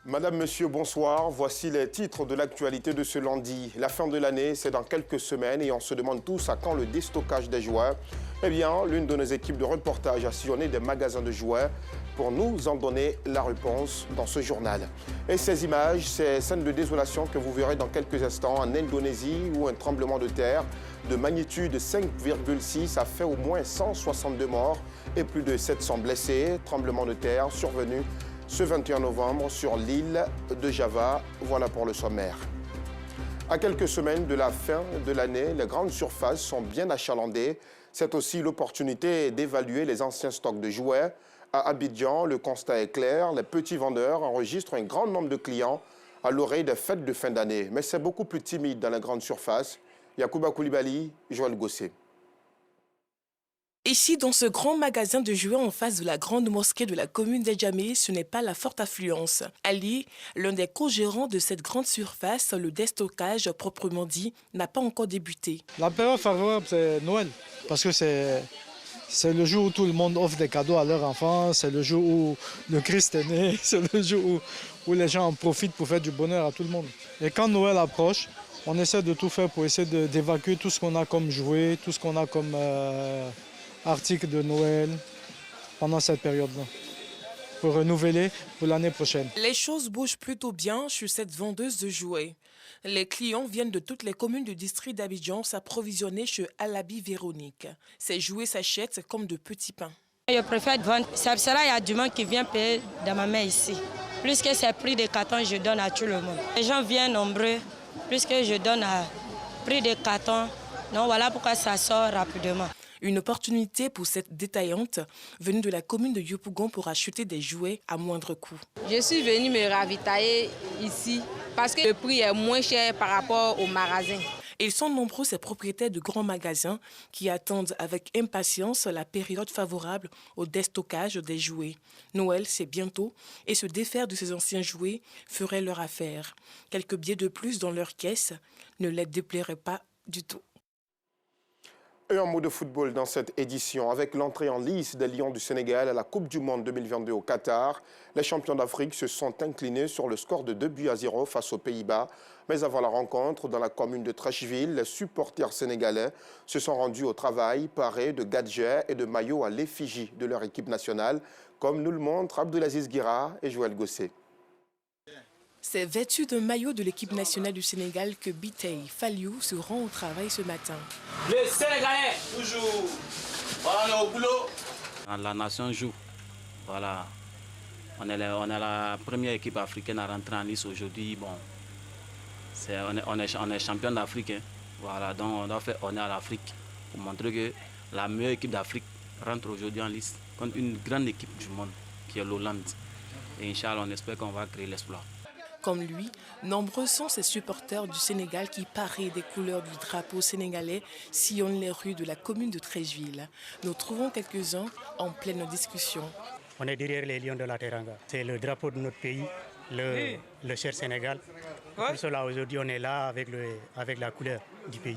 Madame, Monsieur, bonsoir. Voici les titres de l'actualité de ce lundi. La fin de l'année, c'est dans quelques semaines et on se demande tous à quand le déstockage des jouets. Eh bien, l'une de nos équipes de reportage a sillonné des magasins de jouets pour nous en donner la réponse dans ce journal. Et ces images, ces scènes de désolation que vous verrez dans quelques instants en Indonésie où un tremblement de terre de magnitude 5,6 a fait au moins 162 morts et plus de 700 blessés. Tremblement de terre survenu ce 21 novembre sur l'île de Java. Voilà pour le sommaire. À quelques semaines de la fin de l'année, les grandes surfaces sont bien achalandées. C'est aussi l'opportunité d'évaluer les anciens stocks de jouets. À Abidjan, le constat est clair. Les petits vendeurs enregistrent un grand nombre de clients à l'oreille des fêtes de fin d'année. Mais c'est beaucoup plus timide dans les grandes surfaces. Yacouba Koulibaly, Joël Gossé. Ici, dans ce grand magasin de jouets en face de la grande mosquée de la commune d'Edjamé, ce n'est pas la forte affluence. Ali, l'un des co-gérants de cette grande surface, le déstockage proprement dit, n'a pas encore débuté. La période favorable, c'est Noël, parce que c'est le jour où tout le monde offre des cadeaux à leurs enfants, c'est le jour où le Christ est né, c'est le jour où les gens en profitent pour faire du bonheur à tout le monde. Et quand Noël approche, on essaie de tout faire pour essayer d'évacuer tout ce qu'on a comme jouets, tout ce qu'on a comme articles de Noël pendant cette période-là, pour renouveler pour l'année prochaine. Les choses bougent plutôt bien chez cette vendeuse de jouets. Les clients viennent de toutes les communes du district d'Abidjan s'approvisionner chez Alabi Véronique. Ces jouets s'achètent comme de petits pains. Je préfère vendre. C'est cela, il y a du monde qui vient payer dans ma main ici. Plus que c'est prix de carton, je donne à tout le monde. Les gens viennent nombreux, plus que je donne à prix de carton. Donc voilà pourquoi ça sort rapidement. Une opportunité pour cette détaillante venue de la commune de Yopougon pour acheter des jouets à moindre coût. Je suis venue me ravitailler ici parce que le prix est moins cher par rapport au magasin. Ils sont nombreux ces propriétaires de grands magasins qui attendent avec impatience la période favorable au déstockage des jouets. Noël, c'est bientôt et se défaire de ces anciens jouets ferait leur affaire. Quelques billets de plus dans leur caisse ne les déplairaient pas du tout. Et un mot de football dans cette édition. Avec l'entrée en lice des Lions du Sénégal à la Coupe du Monde 2022 au Qatar, les champions d'Afrique se sont inclinés sur le score de 2-0 face aux Pays-Bas. Mais avant la rencontre, dans la commune de Treichville, les supporters sénégalais se sont rendus au travail, parés de gadgets et de maillots à l'effigie de leur équipe nationale, comme nous le montrent Abdelaziz Guira et Joël Gossé. C'est vêtu d'un maillot de l'équipe nationale du Sénégal que Bitey Faliou se rend au travail ce matin. Les Sénégalais, toujours, voilà, on est au boulot. La nation joue. Voilà. On est la première équipe africaine à rentrer en lice aujourd'hui. Bon, on est champion d'Afrique. Hein. Voilà, donc on doit faire honneur à l'Afrique pour montrer que la meilleure équipe d'Afrique rentre aujourd'hui en lice contre une grande équipe du monde qui est l'Hollande. Et Inch'Allah, on espère qu'on va créer l'exploit. Comme lui, nombreux sont ces supporters du Sénégal qui, parés des couleurs du drapeau sénégalais, sillonnent les rues de la commune de Treichville. Nous trouvons quelques-uns en pleine discussion. On est derrière les Lions de la Teranga. C'est le drapeau de notre pays, le cher Sénégal. Pour cela, aujourd'hui, on est là avec la couleur du pays.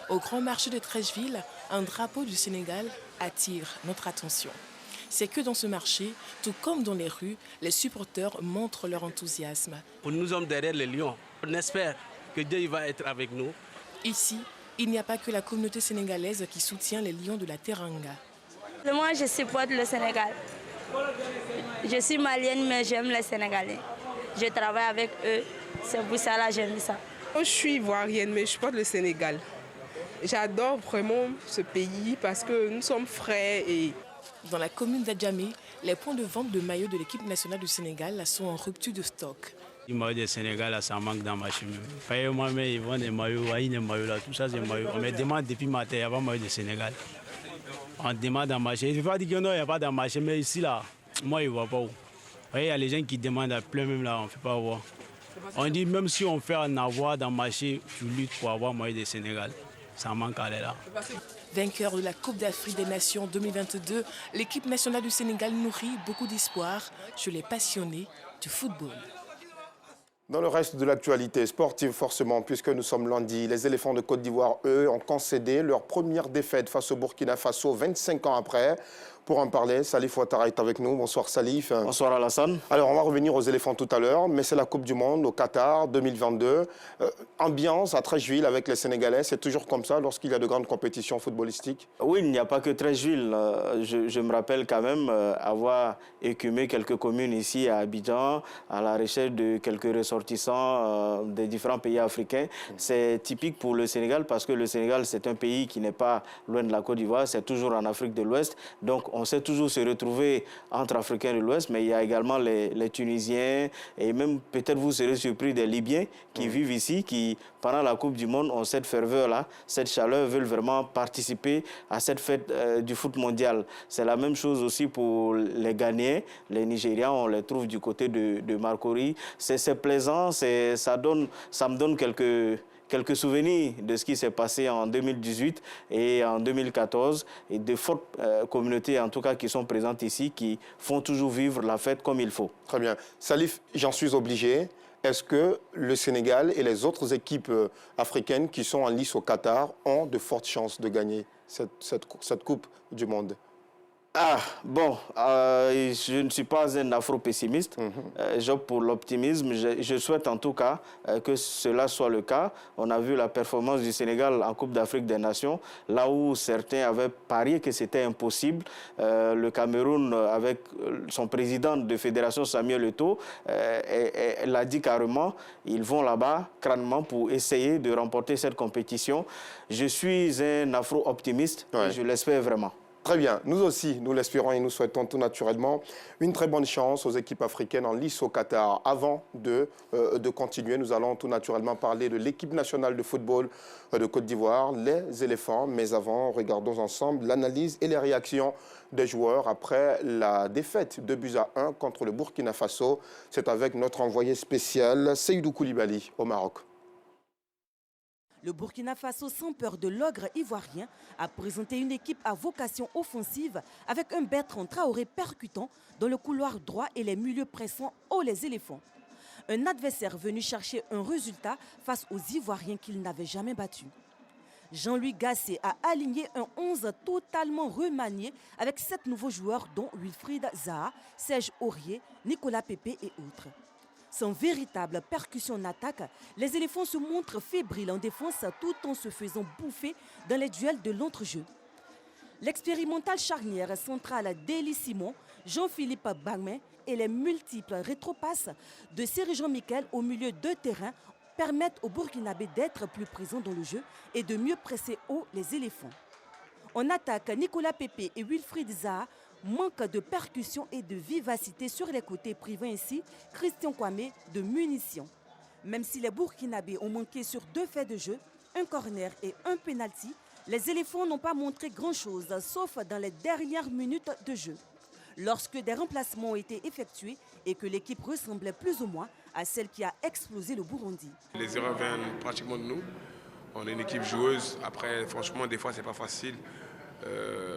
Au grand marché de Treichville, un drapeau du Sénégal attire notre attention. C'est que dans ce marché, tout comme dans les rues, les supporters montrent leur enthousiasme. Nous sommes derrière les Lions. On espère que Dieu va être avec nous. Ici, il n'y a pas que la communauté sénégalaise qui soutient les Lions de la Teranga. Moi, je supporte le Sénégal. Je suis malienne, mais j'aime les Sénégalais. Je travaille avec eux. C'est pour ça que j'aime ça. Je suis ivoirienne, mais je supporte le Sénégal. J'adore vraiment ce pays parce que nous sommes frères et... Dans la commune d'Adjamé, les points de vente de maillots de l'équipe nationale du Sénégal sont en rupture de stock. Les maillots du Sénégal, ça manque dans ma chemin. Moi, mais ils vendent des maillots, là, tout ça, c'est des maillots. On me demande depuis matin, il n'y a pas de maillots du Sénégal. On demande dans le marché. Il ne faut pas dire qu'il n'y a pas dans le marché, mais ici, là, moi, je ne vois pas où. Vous voyez, il y a les gens qui demandent à plein, même là, on ne fait pas voir. On dit, même si on fait en avoir dans le marché, je lutte pour avoir maillots du Sénégal. Ça manque à là. Vainqueur de la Coupe d'Afrique des Nations 2022, l'équipe nationale du Sénégal nourrit beaucoup d'espoir chez les passionnés du football. Dans le reste de l'actualité sportive, forcément, puisque nous sommes lundi, les éléphants de Côte d'Ivoire, eux, ont concédé leur première défaite face au Burkina Faso 25 ans après. Pour en parler, Salif Ouattara est avec nous. Bonsoir Salif. Bonsoir Alassane. Alors on va revenir aux éléphants tout à l'heure, mais c'est la Coupe du Monde au Qatar 2022. Ambiance à Treichville avec les Sénégalais, c'est toujours comme ça lorsqu'il y a de grandes compétitions footballistiques? Oui, il n'y a pas que Treichville. Je me rappelle quand même avoir écumé quelques communes ici à Abidjan à la recherche de quelques ressortissants des différents pays africains. C'est typique pour le Sénégal parce que le Sénégal, c'est un pays qui n'est pas loin de la Côte d'Ivoire, c'est toujours en Afrique de l'Ouest. Donc on sait toujours se retrouver entre Africains de l'Ouest, mais il y a également les Tunisiens et même peut-être vous serez surpris des Libyens qui vivent ici, qui pendant la Coupe du Monde ont cette ferveur-là, cette chaleur, veulent vraiment participer à cette fête du foot mondial. C'est la même chose aussi pour les Ghanéens, les Nigérians, on les trouve du côté de Marcory. C'est plaisant, ça me donne quelques souvenirs de ce qui s'est passé en 2018 et en 2014 et de fortes communautés en tout cas qui sont présentes ici, qui font toujours vivre la fête comme il faut. Très bien. Salif, j'en suis obligé. Est-ce que le Sénégal et les autres équipes africaines qui sont en lice au Qatar ont de fortes chances de gagner cette Coupe du Monde? Je ne suis pas un afro-pessimiste. J'opte pour l'optimisme. Je souhaite en tout cas que cela soit le cas. On a vu la performance du Sénégal en Coupe d'Afrique des Nations, là où certains avaient parié que c'était impossible. Le Cameroun, avec son président de fédération, Samuel Eto'o, l'a dit carrément, ils vont là-bas crânement pour essayer de remporter cette compétition. Je suis un afro-optimiste et je l'espère vraiment. Très bien. Nous aussi, nous l'espérons et nous souhaitons tout naturellement une très bonne chance aux équipes africaines en lice au Qatar. Avant de continuer, nous allons tout naturellement parler de l'équipe nationale de football de Côte d'Ivoire, les éléphants. Mais avant, regardons ensemble l'analyse et les réactions des joueurs après la défaite de 2-1 contre le Burkina Faso. C'est avec notre envoyé spécial, Seydou Koulibaly, au Maroc. Le Burkina Faso, sans peur de l'ogre ivoirien, a présenté une équipe à vocation offensive avec un Bertrand Traoré percutant dans le couloir droit et les milieux pressants haut les éléphants. Un adversaire venu chercher un résultat face aux Ivoiriens qu'il n'avait jamais battus. Jean-Louis Gasset a aligné un 11 totalement remanié avec 7 nouveaux joueurs dont Wilfried Zaha, Serge Aurier, Nicolas Pepe et autres. Sans véritable percussion en attaque, les éléphants se montrent fébriles en défense tout en se faisant bouffer dans les duels de l'entrejeu. L'expérimental charnière centrale d'Élie Simon, Jean-Philippe Bagmé et les multiples rétropasses de Serge Jean-Michel au milieu de terrain permettent aux Burkinabés d'être plus présents dans le jeu et de mieux presser haut les éléphants. En attaque, Nicolas Pepe et Wilfried Zaha manquent de percussion et de vivacité sur les côtés, privant ainsi Christian Kwame de munitions. Même si les Burkinabés ont manqué sur 2 faits de jeu, un corner et un penalty, les éléphants n'ont pas montré grand-chose, sauf dans les dernières minutes de jeu, lorsque des remplacements ont été effectués et que l'équipe ressemblait plus ou moins à celle qui a explosé le Burundi. Les erreurs viennent pratiquement de nous. On est une équipe joueuse. Après, franchement, des fois, c'est pas facile.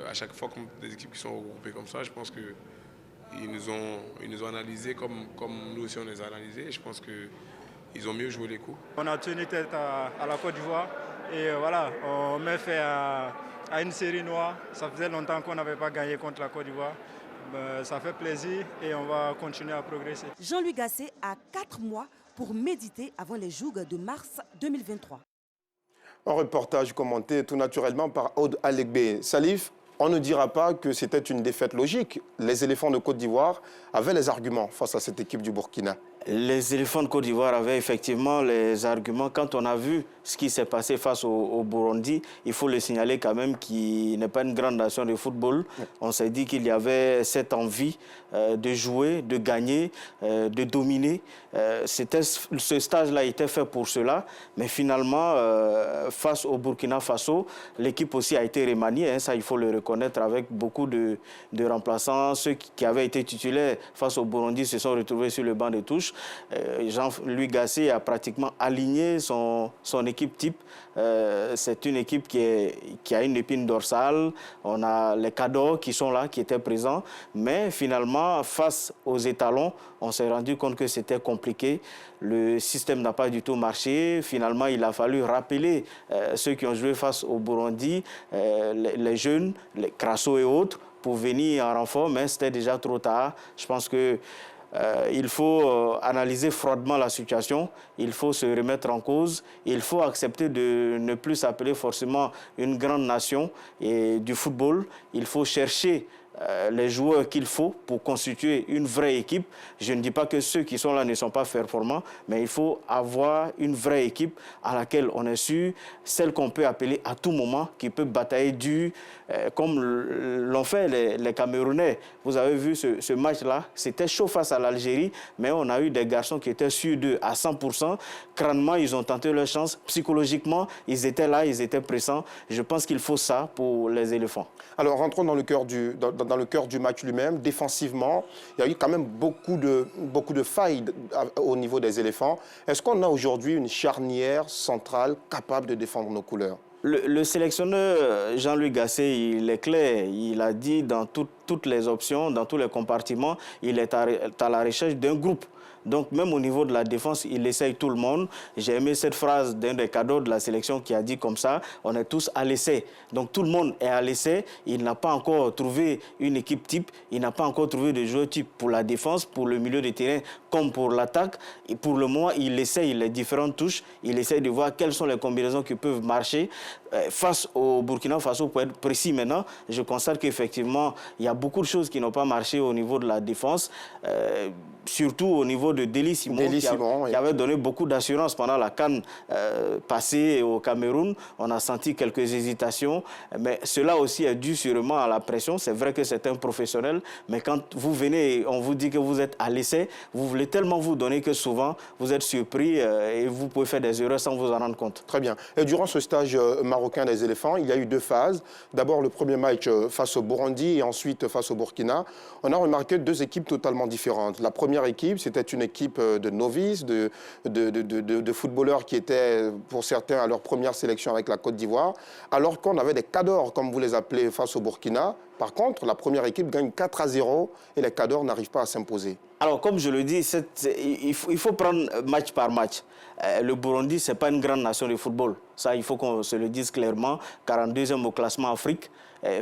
À chaque fois, comme des équipes qui sont regroupées comme ça, je pense qu'ils nous ont analysés comme nous aussi on les a analysés. Et je pense qu'ils ont mieux joué les coups. On a tenu tête à la Côte d'Ivoire et voilà, on met fait à une série noire. Ça faisait longtemps qu'on n'avait pas gagné contre la Côte d'Ivoire. Ça fait plaisir et on va continuer à progresser. Jean-Louis Gasset a 4 mois pour méditer avant les Jougs de mars 2023. Un reportage commenté tout naturellement par Aude Alegbe. Salif, on ne dira pas que c'était une défaite logique. Les éléphants de Côte d'Ivoire avaient les arguments face à cette équipe du Burkina. Les éléphants de Côte d'Ivoire avaient effectivement les arguments. Quand on a vu ce qui s'est passé face au Burundi, il faut le signaler quand même qu'il n'est pas une grande nation de football. On s'est dit qu'il y avait cette envie de jouer, de gagner, de dominer. Ce stage-là était fait pour cela. Mais finalement, face au Burkina Faso, l'équipe aussi a été remaniée. Hein, ça, il faut le reconnaître, avec beaucoup de remplaçants. Ceux qui avaient été titulaires face au Burundi se sont retrouvés sur le banc de touche. Jean-Louis Gasset a pratiquement aligné son équipe type. C'est une équipe qui a une épine dorsale. On a les cadors qui sont là, qui étaient présents. Mais finalement, face aux étalons, on s'est rendu compte que c'était compliqué. Le système n'a pas du tout marché. Finalement, il a fallu rappeler ceux qui ont joué face au Burundi, les jeunes, les Crasso et autres, pour venir en renfort, mais c'était déjà trop tard. Je pense que il faut analyser froidement la situation, il faut se remettre en cause, il faut accepter de ne plus s'appeler forcément une grande nation et du football. Il faut chercher les joueurs qu'il faut pour constituer une vraie équipe. Je ne dis pas que ceux qui sont là ne sont pas performants, mais il faut avoir une vraie équipe à laquelle on est sûr, celle qu'on peut appeler à tout moment, qui peut batailler dur, comme l'ont fait les Camerounais. Vous avez vu ce match-là, c'était chaud face à l'Algérie, mais on a eu des garçons qui étaient sûrs d'eux à 100%. Crânement, ils ont tenté leur chance. Psychologiquement, ils étaient là, ils étaient pressants. Je pense qu'il faut ça pour les éléphants. Alors, rentrons dans le cœur du match lui-même. Défensivement, il y a eu quand même beaucoup de failles au niveau des éléphants. Est-ce qu'on a aujourd'hui une charnière centrale capable de défendre nos couleurs? Le sélectionneur Jean-Louis Gasset, il est clair. Il a dit dans toutes les options, dans tous les compartiments, il est à la recherche d'un groupe. Donc, même au niveau de la défense, il essaye tout le monde. J'ai aimé cette phrase d'un des cadres de la sélection qui a dit comme ça, on est tous à l'essai. Donc, tout le monde est à l'essai. Il n'a pas encore trouvé une équipe type. Il n'a pas encore trouvé de joueur type pour la défense, pour le milieu de terrain, comme pour l'attaque. Et pour le moment, il essaye les différentes touches. Il essaye de voir quelles sont les combinaisons qui peuvent marcher. Face au Burkina Faso, pour être précis maintenant, je constate qu'effectivement, il y a beaucoup de choses qui n'ont pas marché au niveau de la défense, surtout au niveau de Deli Simon, qui avait donné beaucoup d'assurance pendant la CAN passée au Cameroun. On a senti quelques hésitations, mais cela aussi est dû sûrement à la pression. C'est vrai que c'est un professionnel, mais quand vous venez et on vous dit que vous êtes à l'essai, vous voulez tellement vous donner que souvent, vous êtes surpris et vous pouvez faire des erreurs sans vous en rendre compte. Très bien. Et durant ce stage marocain des éléphants, il y a eu deux phases. D'abord, le premier match face au Burundi et ensuite face au Burkina. On a remarqué deux équipes totalement différentes. La première équipe, c'était une équipe de novices, de footballeurs qui étaient, pour certains, à leur première sélection avec la Côte d'Ivoire, alors qu'on avait des cadors, comme vous les appelez, face au Burkina. Par contre, la première équipe gagne 4-0 et les cadors n'arrivent pas à s'imposer. Alors, comme je le dis, il faut prendre match par match. Le Burundi, ce n'est pas une grande nation de football. Ça, il faut qu'on se le dise clairement. 42e au classement Afrique,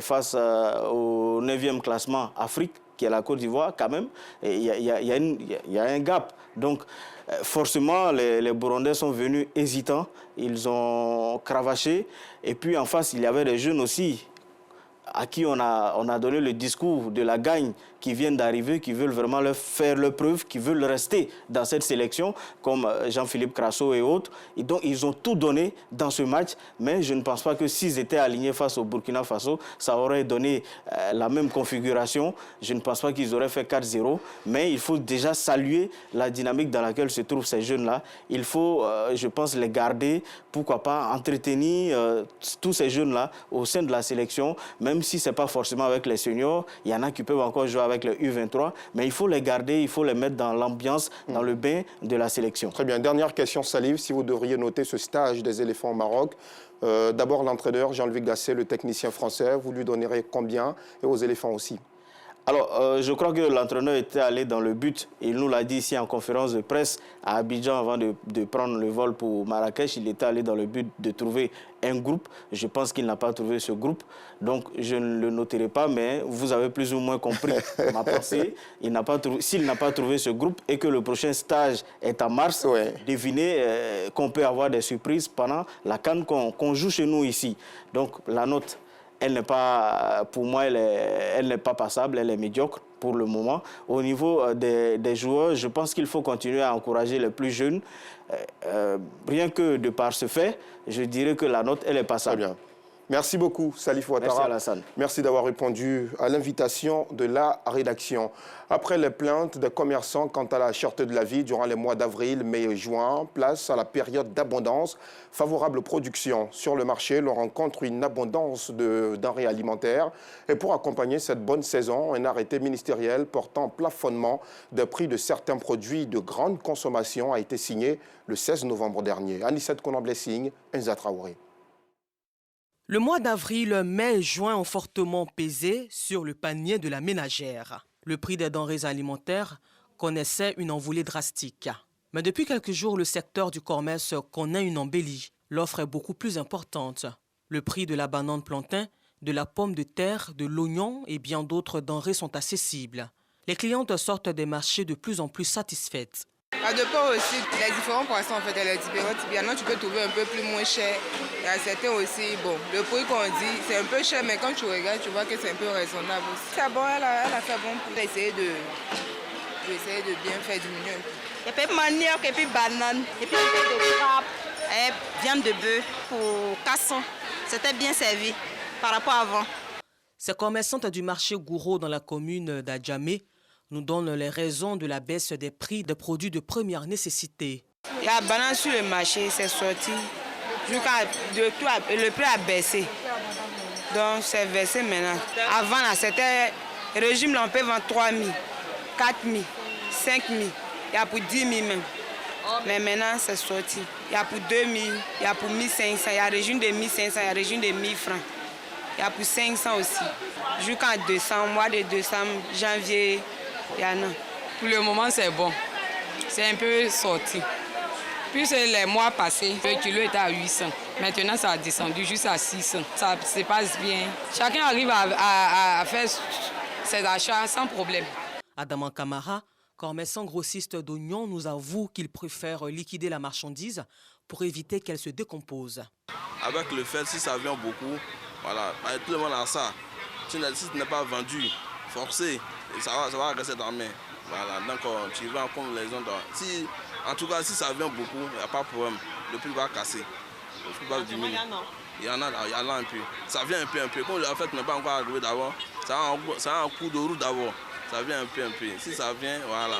face au 9e classement Afrique, qui est la Côte d'Ivoire, quand même, il y a un gap. Donc, forcément, les Burundais sont venus hésitants. Ils ont cravaché. Et puis, en face, il y avait des jeunes aussi à qui on a donné le discours de la gagne, qui viennent d'arriver, qui veulent vraiment faire leur preuve, qui veulent rester dans cette sélection, comme Jean-Philippe Crasso et autres. Et donc, ils ont tout donné dans ce match, mais je ne pense pas que s'ils étaient alignés face au Burkina Faso, ça aurait donné la même configuration. Je ne pense pas qu'ils auraient fait 4-0, mais il faut déjà saluer la dynamique dans laquelle se trouvent ces jeunes-là. Il faut, je pense, les garder, pourquoi pas entretenir tous ces jeunes-là au sein de la sélection, même si ce n'est pas forcément avec les seniors. Il y en a qui peuvent encore jouer avec le U23, mais il faut les garder, il faut les mettre dans l'ambiance, dans le bain de la sélection. Très bien. Dernière question, Salif, si vous devriez noter ce stage des éléphants au Maroc, d'abord l'entraîneur Jean-Louis Gasset, le technicien français, vous lui donnerez combien, et aux éléphants aussi? Alors, je crois que l'entraîneur était allé dans le but. Il nous l'a dit ici en conférence de presse à Abidjan avant de prendre le vol pour Marrakech. Il était allé dans le but de trouver un groupe. Je pense qu'il n'a pas trouvé ce groupe. Donc, je ne le noterai pas, mais vous avez plus ou moins compris ma pensée. S'il n'a pas trouvé ce groupe et que le prochain stage est en mars, devinez qu'on peut avoir des surprises pendant la CAN qu'on joue chez nous ici. Donc, la note, elle n'est pas, pour moi, elle n'est pas passable, elle est médiocre pour le moment. Au niveau des joueurs, je pense qu'il faut continuer à encourager les plus jeunes. Rien que de par ce fait, je dirais que la note, elle est passable. Très bien. Merci beaucoup, Salif Ouattara. Merci Alassane. Merci d'avoir répondu à l'invitation de la rédaction. Après les plaintes des commerçants quant à la cherté de la vie durant les mois d'avril, mai et juin, place à la période d'abondance favorable aux productions. Sur le marché, l'on rencontre une abondance de denrées alimentaires. Et pour accompagner cette bonne saison, un arrêté ministériel portant plafonnement des prix de certains produits de grande consommation a été signé le 16 novembre dernier. Anissette Konan-Blessing, Enza Traoré. Le mois d'avril, mai et juin ont fortement pesé sur le panier de la ménagère. Le prix des denrées alimentaires connaissait une envolée drastique. Mais depuis quelques jours, le secteur du commerce connaît une embellie. L'offre est beaucoup plus importante. Le prix de la banane plantain De la pomme de terre, de l'oignon et bien d'autres denrées sont accessibles. Les clientes sortent des marchés de plus en plus satisfaites. Ça dépend aussi des différents poissons, en fait, il y a les différents types. Il y en a, tu peux trouver un peu plus moins cher. Il y a certains aussi, bon, le prix qu'on dit, c'est un peu cher, mais quand tu regardes, tu vois que c'est un peu raisonnable aussi. C'est bon, elle a fait bon pour essayer de bien faire diminuer un peu. Il y a manioc et puis banane, et puis un peu de crabe, et viande de bœuf pour casson. C'était bien servi par rapport à avant. Ces commerçantes du marché Gouraud dans la commune d'Adjamé nous donnent les raisons de la baisse des prix des produits de première nécessité. Il y a banane sur le marché, c'est sorti. Le prix a baissé. Donc c'est versé maintenant. Avant, c'était régime, là, on peut vendre 3 000, 4 000, 5 000. Il y a pour 10 000 même. Mais maintenant, c'est sorti. Il y a pour 2 000, il y a pour 1 500, il y a régime de 1 500, il y a régime de 1 000 francs. Il y a pour 500 aussi. Jusqu'en décembre, mois de décembre, janvier, il y en a. Pour le moment, c'est bon. C'est un peu sorti. Puis les mois passés, le kilo était à 800. Maintenant, ça a descendu jusqu'à 600. Ça se passe bien. Chacun arrive à faire ses achats sans problème. Adama Kamara, commerçant grossiste d'oignons, nous avoue qu'il préfère liquider la marchandise pour éviter qu'elle se décompose. Avec le fait, si ça vient beaucoup, voilà, tout le monde a ça. Si ce n'est pas vendu, forcé, ça va rester dans la main. Voilà, donc tu vends comme les autres. En tout cas, si ça vient beaucoup, il n'y a pas de problème. Le prix va casser. Le prix va diminuer. Il y en a un peu. Ça vient un peu. Comme en fait n'est pas encore arrivé d'abord, ça a un coup de roue d'abord. Ça vient un peu. Si ça vient, voilà,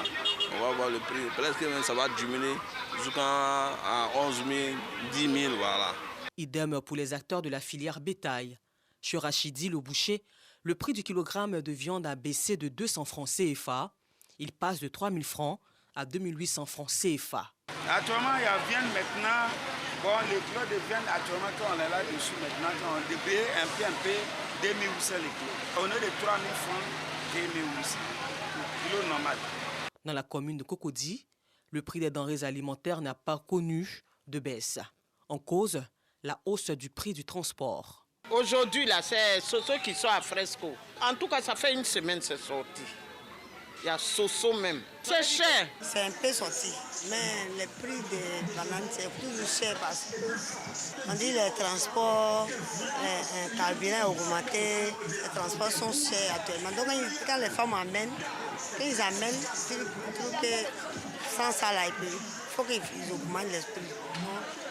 on va voir le prix. Peut-être que même ça va diminuer jusqu'à 11 000, 10 000, voilà. Idem pour les acteurs de la filière bétail. Chez Rachidi, le boucher, le prix du kilogramme de viande a baissé de 200 francs CFA. Il passe de 3 000 francs à 2 800 francs CFA. Actuellement, il y a viande maintenant. Bon, le kilo de viande, actuellement, quand on est là-dessus maintenant, quand on débrouille un peu, 2 800 le kilo. On est de 3 000 francs, 2 800 le kilo normal. Dans la commune de Cocody, le prix des denrées alimentaires n'a pas connu de baisse. En cause, la hausse du prix du transport. Aujourd'hui, là, c'est Soso qui sont à Fresco. En tout cas, ça fait une semaine que c'est sorti. Il y a Soso même. C'est cher. C'est un peu sorti, mais le prix des bananes, c'est toujours cher parce qu'on dit les transports, les carburants ont augmenté, les transports sont chers actuellement. Donc quand les femmes amènent, ils trouvent que sans ça, là, il faut qu'ils augmentent les prix.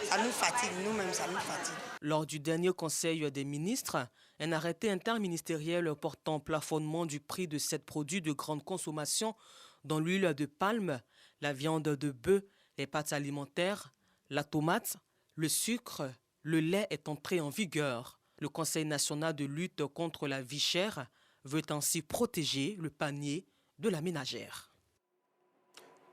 Ça nous fatigue, nous-mêmes, ça nous fatigue. Lors du dernier Conseil des ministres, un arrêté interministériel portant plafonnement du prix de 7 produits de grande consommation, dont l'huile de palme, la viande de bœuf, les pâtes alimentaires, la tomate, le sucre, le lait est entré en vigueur. Le Conseil national de lutte contre la vie chère veut ainsi protéger le panier de la ménagère.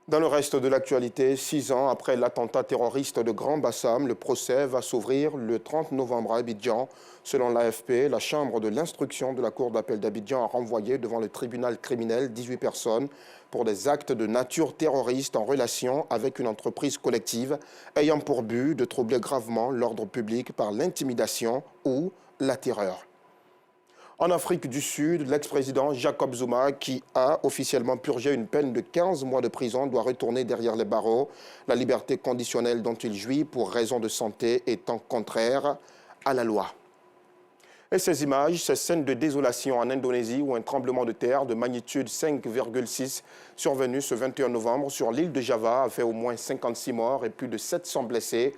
Dans le reste de l'actualité, 6 ans après l'attentat terroriste de Grand Bassam, le procès va s'ouvrir le 30 novembre à Abidjan. Selon l'AFP, la chambre de l'instruction de la Cour d'appel d'Abidjan a renvoyé devant le tribunal criminel 18 personnes pour des actes de nature terroriste en relation avec une entreprise collective ayant pour but de troubler gravement l'ordre public par l'intimidation ou la terreur. En Afrique du Sud, l'ex-président Jacob Zuma, qui a officiellement purgé une peine de 15 mois de prison, doit retourner derrière les barreaux. La liberté conditionnelle dont il jouit pour raison de santé étant contraire à la loi. Et ces images, ces scènes de désolation en Indonésie où un tremblement de terre de magnitude 5,6 survenu ce 21 novembre sur l'île de Java a fait au moins 56 morts et plus de 700 blessés.